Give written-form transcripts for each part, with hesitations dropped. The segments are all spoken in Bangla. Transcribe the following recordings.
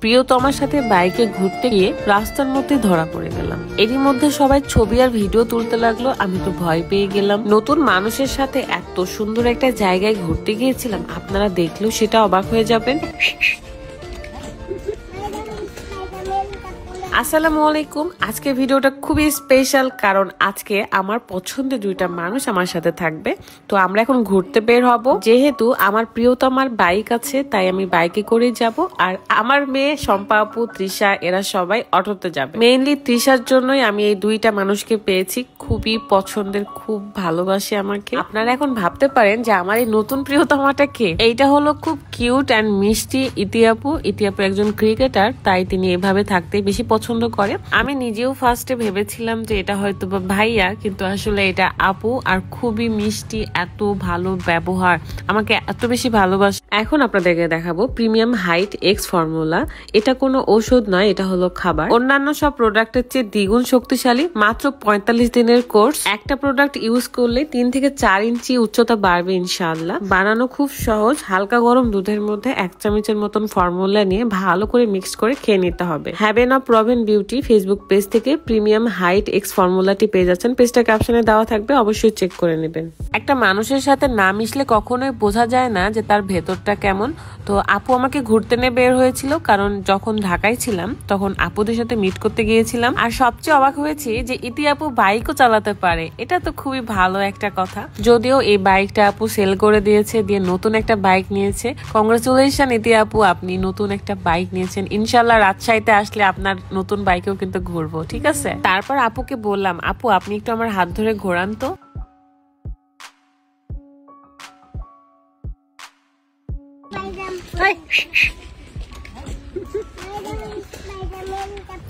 প্রিয়তমার সাথে বাইকে ঘুরতে গিয়ে রাস্তার মধ্যে ধরা পড়ে গেলাম। এরই মধ্যে সবাই ছবি আর ভিডিও তুলতে লাগলো, আমি তো ভয় পেয়ে গেলাম। নতুন মানুষের সাথে এত সুন্দর একটা জায়গায় ঘুরতে গিয়েছিলাম, আপনারা দেখলেও সেটা অবাক হয়ে যাবেন। আসসালামু আলাইকুম। আজকে ভিডিওটা খুবই স্পেশাল, কারণ আজকে আমার পছন্দের দুইটা মানুষ আমার সাথে থাকবে। তো আমরা এখন ঘুরতে বের হব। যেহেতু আমার প্রিয়তমার বাইক আছে, তাই আমি বাইকে করেই যাব। আর আমার মেয়ে শম্পা আপু, তৃষা, এরা সবাই অটোতে যাবে। মেইনলি তৃষার জন্যই আমি এই দুইটা মানুষকে পেয়েছি, খুবই পছন্দের, খুব ভালোবাসে আমাকে। আপনারা এখন ভাবতে পারেন যে আমার এই নতুন প্রিয়তমাটা কে। এইটা হলো খুব কিউট অ্যান্ড মিষ্টি ইতি আপু। ইতি আপু একজন ক্রিকেটার, তাই তিনি এভাবে থাকতে বেশি পছন্দ করে। আমি নিজেও ফার্স্টে ভেবেছিলাম যে এটা হয়তো বা ভাইয়া, কিন্তু আসলে এটা আপু। আর খুবই মিষ্টি, এত ভালো ব্যবহার, আমাকে এত বেশি ভালোবাসে। এখন আপনাদেরকে দেখাবো প্রিমিয়াম হাইট এক্স ফর্মুলা। এটা কোনো ঔষধ নয়, এটা হলো খাবার। অন্যান্য সব প্রোডাক্টের চেয়ে দ্বিগুণ শক্তিশালী। মাত্র 45 দিনের কোর্স। একটা প্রোডাক্ট ইউজ করলে 3 থেকে 4 ইঞ্চি উচ্চতা বাড়বে ইনশাআল্লাহ। বানানো খুব সহজ। হালকা গরম দুধের মধ্যে 1 চামচের মতন ফর্মুলা নিয়ে ভালো করে মিক্স করে খেয়ে নিতে হবে। Haven of Proven Beauty Facebook page থেকে প্রিমিয়াম হাইট এক্স ফর্মুলাটি পেয়ে যাচ্ছেন। পেজটা ক্যাপশনে দেওয়া থাকবে, অবশ্যই চেক করে নেবেন। একটা মানুষের সাথে না মিশলে কখনোই বোঝা যায় না যে তার ভেতরটা কেমন। তো আপু আমাকে ঘুরতে নিয়ে বের হয়েছিল, কারণ যখন ঢাকায় ছিলাম তখন আপুদের সাথে মিট করতে গিয়েছিলাম। আর সবচেয়ে অবাক হয়েছি যে ইতি আপু বাইকও চালাতে পারে। এটা তো খুবই ভালো একটা কথা। যদিও এই বাইকটা আপু সেল করে দিয়েছে, দিয়ে নতুন একটা বাইক নিয়েছে। কংগ্রাচুলেশন ইতি আপু, আপনি নতুন একটা বাইক নিয়েছেন। ইনশাল্লাহ রাজশাহীতে আসলে আপনার নতুন বাইকেও কিন্তু ঘুরবো, ঠিক আছে? তারপর আপুকে বললাম, আপু আপনি একটু আমার হাত ধরে ঘোরান তো।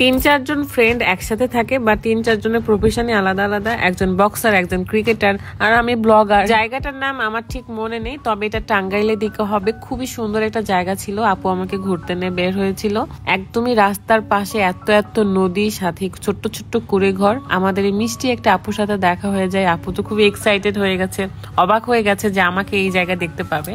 3-4 জন ফ্রেন্ড একসাথে থাকে, বা 3-4 জনের প্রফেশনই আলাদা আলাদা। একজন বক্সার, একজন ক্রিকেটার, আর আমি ব্লগার। জায়গাটার নাম আমার ঠিক মনে নেই, তবে এটা টাঙ্গাইলের দিকে হবে। খুবই সুন্দর একটা জায়গা ছিল। আপু আমাকে ঘুরতে নিয়ে বের হয়েছিল। একদমই রাস্তার পাশে এত এত নদী, সাথে ছোট্ট ছোট্ট কুড়ে ঘর। আমাদের এই মিষ্টি একটা আপুর সাথে দেখা হয়ে যায়। আপু তো খুবই এক্সাইটেড হয়ে গেছে, অবাক হয়ে গেছে যে আমাকে এই জায়গা দেখতে পাবে।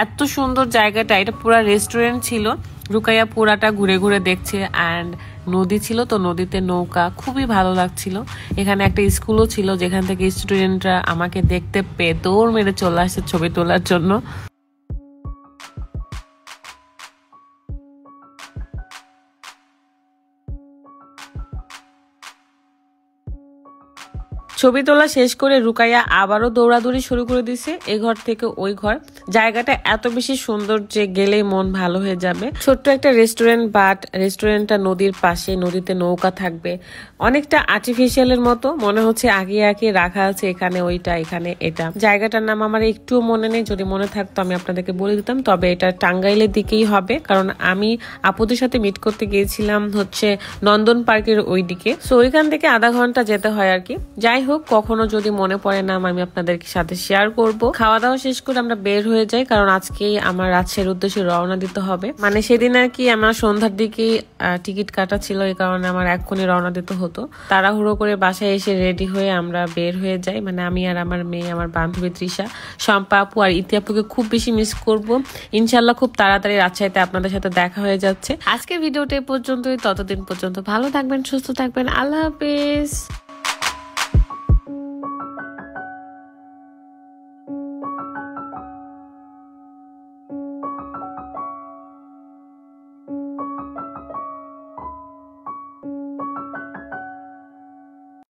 এত সুন্দর জায়গাটা। এটা পুরা রেস্টুরেন্ট ছিল। রুকাইয়া পুরাটা ঘুরে ঘুরে দেখছে। অ্যান্ড নদী ছিল, তো নদীতে নৌকা, খুবই ভালো লাগছিল। এখানে একটা স্কুলও ছিল, যেখান থেকে স্টুডেন্টরা আমাকে দেখতে পেয়ে দৌড় মেরে চলে আসছে ছবি তোলার জন্য। ছবি তোলা শেষ করে রুকাইয়া আবারও দৌড়াদৌড়ি শুরু করে দিছে, এ ঘর থেকে ওই ঘর। জায়গাটা এত বেশি সুন্দর যে গেলেই মন ভালো হয়ে যাবে। ছোট্ট একটা রেস্টুরেন্ট, বাট রেস্টুরেন্টটা নদীর পাশে, নদীতে নৌকা থাকবে। অনেকটা আর্টিফিশিয়ালের মতো মনে হচ্ছে, আগে আগে রাখা আছে, এখানে ওইটা, এখানে এটা। জায়গাটার নাম আমার একটুও মনে নেই, যদি মনে থাকতো আমি আপনাদেরকে বলে দিতাম। তবে এটা টাঙ্গাইলের দিকেই হবে, কারণ আমি আপুদের সাথে মিট করতে গিয়েছিলাম হচ্ছে নন্দন পার্কের ওই দিকে। সো ওইখান থেকে আধা ঘন্টা যেতে হয় আর কি। যাই হোক, কখনো যদি মনে পড়ে নাম আমি আপনাদের সাথে শেয়ার করব। খাওয়া দাওয়া শেষ করে আমরা বের হয়ে যাই, কারণ আজকেই আমার রাজশাহীর উদ্দেশ্যে রওনা দিতে হবে। মানে সেদিন আর কি আমার সন্ধ্যার দিকে টিকিট কাটা ছিল, এই কারণে আমার এক্ষুনি রওনা দিতে হতো। তাড়াহুড়ো করে বাসায় এসে রেডি হয়ে আমরা বের হয়ে যাই। মানে আমি আর আমার মেয়ে, আমার বান্ধবী তৃষা, শম্পা আপু আর ইতি আপুকে খুব বেশি মিস করব। ইনশাল্লাহ খুব তাড়াতাড়ি রাজশাহীতে আপনাদের সাথে দেখা হয়ে যাচ্ছে। আজকের ভিডিওটা এই পর্যন্তই। ততদিন পর্যন্ত ভালো থাকবেন, সুস্থ থাকবেন। আল্লাহ হাফেজ।